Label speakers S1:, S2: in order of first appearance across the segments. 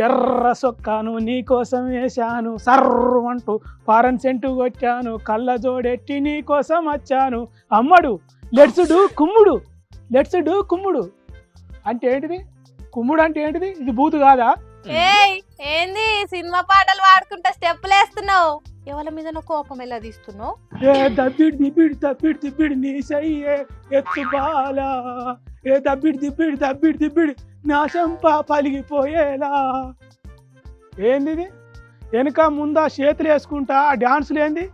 S1: ఎర్ర సొక్కాను నీకోసం వేశాను సర్వంటూ ఫారెన్ సెంటు కొట్టాను కళ్ళ జోడెట్టి నీకోసం వచ్చాను అమ్మడు లెట్స్ డూ కుమ్ముడు లెట్స్ డూ కుమ్ముడు అంటే ఏంటిది? కుమ్ముడు అంటే ఏంటిది? ఇది బూతు కాదా?
S2: ఏయ్ ఏంది సినిమా పాటలు పాడుకుంటా స్టెప్పులు వేస్తున్నావు? ఎవరి మీద కోపం ఎలా తీస్తున్నావు?
S1: ఏ దబ్బిడి దిబ్బిడి దబ్బిడి దిబ్బిడి నీ సయ్యే ఎత్తు బాలా ఏ దబ్బిడి దిబ్బిడి దబ్బిడి దిబ్బిడి నా చెంప పలిగిపోయేలా. ఏంది ఇది? వెనక ముందా చేతులు వేసుకుంటా డాన్సులు ఏంది?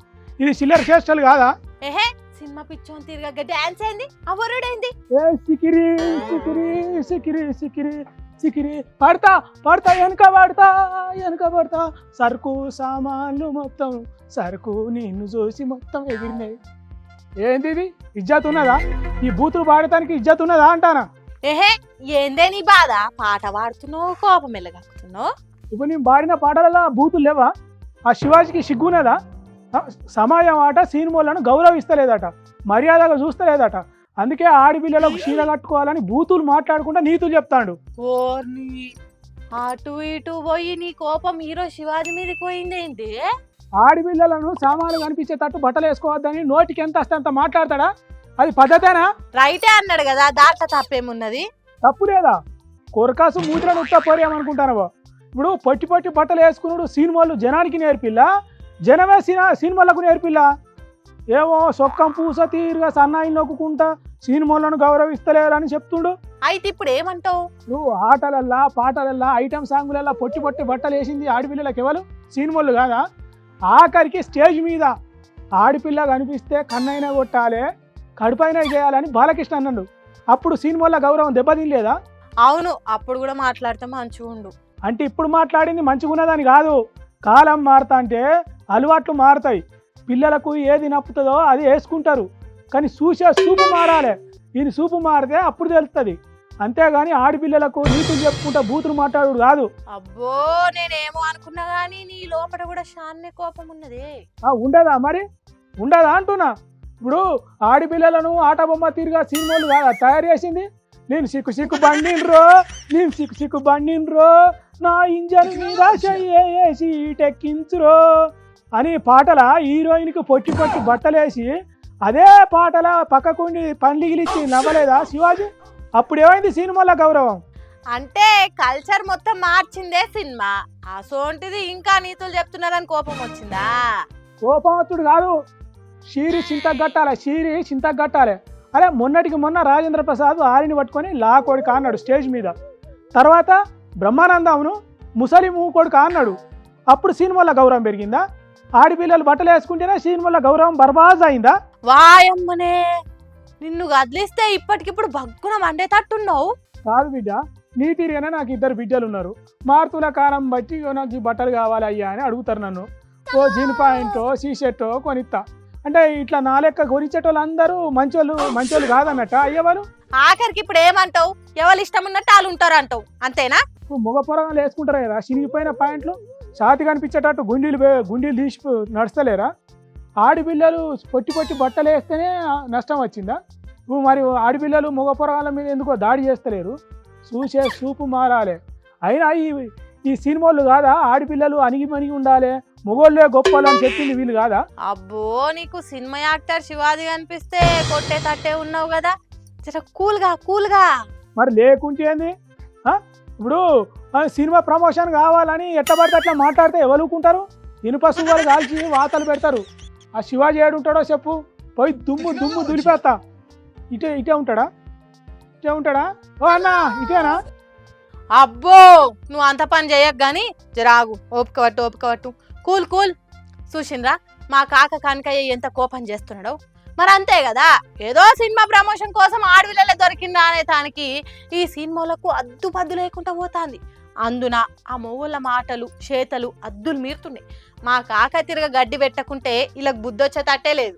S1: ఇది చిల్లర చేష్టలు కాదా?
S2: ఏహే సినిమా పిచ్చోని తిరగ డాన్స్ ఏంది? అవరుడేంది?
S1: ఏ సికిరి సికిరి సికిరి సికిరి సికిరి పడతా పడతా వెనక పడతా సరుకు సామాన్లు మొత్తం సరుకు నిన్ను చూసి మొత్తం ఎగిరినాయి. ఏంది ఇది? ఇజ్జత్ ఉన్నదా? ఈ బూతులు పాడటానికి ఇజ్జత్ ఉన్నదా అంటానా?
S2: ఏహే ఏందే నీ బాధ? పాట పాడుతున్నావు కోపం ఎల్లగక్కుతున్నావు.
S1: ఇప్పుడు నేను పాడిన పాటలలో బూతులు లేవా? ఆ శివాజీకి సిగ్గున్నదా? సమాజం ఆట సినిమాలను గౌరవిస్తలేదట, మర్యాదగా చూస్తలేదట. అందుకే ఆడపిల్లలకు చీర కట్టుకోవాలని బూతులు మాట్లాడుకుంటా నీతులు చెప్తాడు.
S2: ఓర్ని అటు ఇటు పోయి నీ కోపం హీరో శివాజీ మీదకి పోయిందేంటి?
S1: ఆడపిల్లలను సామాన్లు కనిపించేటట్టు బట్టలు వేసుకోవద్దని నోటికి ఎంత వస్తే అంత మాట్లాడతాడా? అది పద్ధతేనా?
S2: రైటే అన్నాడు కదా, దాంట్లో తప్పేమున్నది?
S1: తప్పు లేదా? కొరకాసు మూత్రను ఉత్తా పోయామనుకుంటానవో. ఇప్పుడు పొట్టి పొట్టి బట్టలు వేసుకున్నాడు సినిమాలు జనానికి నేర్పిల్లా, జనమే సినిమాలకు నేర్పిల్లా? ఏమో సొక్కం పూస తీరుగా సన్నాయిని నొక్కుంటా సినిమాలను గౌరవిస్తలేరని చెప్తుండు.
S2: అయితే ఇప్పుడు ఏమంటావు?
S1: నువ్వు ఆటలల్లా పాటలల్లా ఐటమ్ సాంగులల్లా పొట్టి పొట్టి బట్టలు వేసింది ఆడపిల్లలకు ఎవరు? సినిమాలు కాదా? ఆఖరికి స్టేజ్ మీద ఆడపిల్ల కనిపిస్తే కన్నైనా కొట్టాలి, కడుపైనా చేయాలని బాలకృష్ణ అన్నాడు. అప్పుడు సినిమాల గౌరవం దెబ్బతినలేదా?
S2: అవును, అప్పుడు కూడా మాట్లాడితే మంచిగా ఉండు.
S1: అంటే ఇప్పుడు మాట్లాడింది మంచిగా ఉన్నదని కాదు, కాలం మారుతా అంటే అలవాట్లు మారుతాయి. పిల్లలకు ఏది నప్పుతుందో అది వేసుకుంటారు, కానీ చూసే చూపు మారాలి. ఈయన చూపు మారితే అప్పుడు తెలుస్తుంది. అంతేగాని ఆడపిల్లలకు నీతులు చెప్పుకుంటా బూతులు మాట్లాడు కాదు.
S2: అబ్బో నేనేమో అనుకున్నా గానీ నీ లోపల కూడా శాన్నే కోపం ఉన్నదే.
S1: ఉండదా మరి? ఉండదా అంటున్నా. ఇప్పుడు ఆడపిల్లలను ఆట బొమ్మ తీరుగా సినిమాలు కాదా తయారు చేసింది? నేను సిక్కు సిక్కు బండిన్రో, నేను సిక్కు సిక్కు బండిన్రో, నా ఇంజన్ మీద చెయ్యేసి టెక్కించురో అని పాటల హీరోయిన్కి పొట్టి పొట్టి బట్టలేసి అదే పాటల పక్కకుండి పండ్లిగిలిచ్చి నవ్వలేదా శివాజీ? అప్పుడు ఏమైంది సినిమాల గౌరవం?
S2: అంటే కల్చర్ మొత్తం మార్చిందే సినిమా. అసోంటిది ఇంకా నీతులు చెప్తున్నారని కోపం వచ్చిందా?
S1: కోపమత్తుడు కాదు, షీరి చింతగట్టాలి, షీరి చింతగట్టాలి. అరే మొన్నటికి మొన్న రాజేంద్ర ప్రసాద్ ఆరిని పట్టుకొని లా కొడుకు అన్నాడు స్టేజ్ మీద. తర్వాత బ్రహ్మానందంను ముసలి మూ కొడుకు అన్నాడు. అప్పుడు సినిమాల గౌరవం పెరిగిందా? ఆడపిల్లలు బట్టలు వేసుకుంటేనే సినిమాల గౌరవం బర్బాజ్ అయిందా?
S2: వాయమ్మనే, నిన్ను కదిలిస్తే ఇప్పటికిప్పుడు భగ్గున మండేటట్టున్నావు.
S1: కాదు బిడ్డ, నీ తీరుగానే నాకు 2 బిడ్డలు ఉన్నారు. మార్తుల కాలం బట్టి నాకు ఈ బట్టలు కావాలి అయ్యా అని అడుగుతారు నన్ను. ఓ జీన్ ప్యాంటో టీషర్టో కొనిస్తా అంటే ఇట్లా నా లెక్క కొనిచ్చేటోళ్ళు అందరూ మంచోళ్ళు కాదన్నట్ట అయ్యేవారు.
S2: ఆఖరికి ఇప్పుడు ఏమంటావు? ఎవరు ఇష్టం ఉన్నట్టు వాళ్ళు ఉంటారు అంటావు, అంతేనా?
S1: మగ పొరగాలు వేసుకుంటారా కదా చినిగిపోయిన ప్యాంట్లు, ఛాతి కనిపించేటట్టు గుండీలు తీసి నడుస్తలేరా? ఆడపిల్లలు పొట్టి పొట్టి బట్టలు వేస్తేనే నష్టం వచ్చిందా? ఇప్పుడు మరి ఆడపిల్లలు మగ పొరగాల మీద ఎందుకో దాడి చేస్తలేరు? చూసే చూపు మారాలి. అయినా ఈ సినిమాలు కాదా ఆడపిల్లలు అణిగి ఉండాలి, మొగోళ్ళే గొప్పలు అని చెప్పింది వీళ్ళు కాదా?
S2: అబ్బో నీకు సినిమా యాక్టర్ శివాజీ కనిపిస్తే కొట్టే తట్టే ఉన్నావు కదా, జర కూల్గా.
S1: మరి లేకుంటే ఏంది? ఇప్పుడు సినిమా ప్రమోషన్ కావాలని ఎట్టబడితే అట్లా మాట్లాడితే ఎవరుకుంటారు? ఇనుప సువ్వలు కాల్చి వాతలు పెడతారు. ఆ శివాజీ ఏడుంటాడో చెప్పు, పోయి దుమ్ము దులిపేస్తా. ఇటే ఉంటాడా? ఓ అన్నా ఇటేనా?
S2: అబ్బో నువ్వు అంత పని చేయకు గాని జరాగు, ఓపిక పట్టు. కూల్ చూసిండ్రా మా కాక కనకయ్య ఎంత కోపం చేస్తున్నాడో. మరి అంతే కదా, ఏదో సినిమా ప్రమోషన్ కోసం ఆడపిల్లలే దొరికిందా అనే దానికి ఈ సినిమాలకు అద్దు లేకుండా పోతాంది. అందున ఆ మొగుళ్ళ మాటలు చేతలు అద్దులు మీరుతున్నాయి. మా కాక తిరగ గడ్డి పెట్టకుంటే ఇలా బుద్ధి వచ్చే తట్టే లేదు.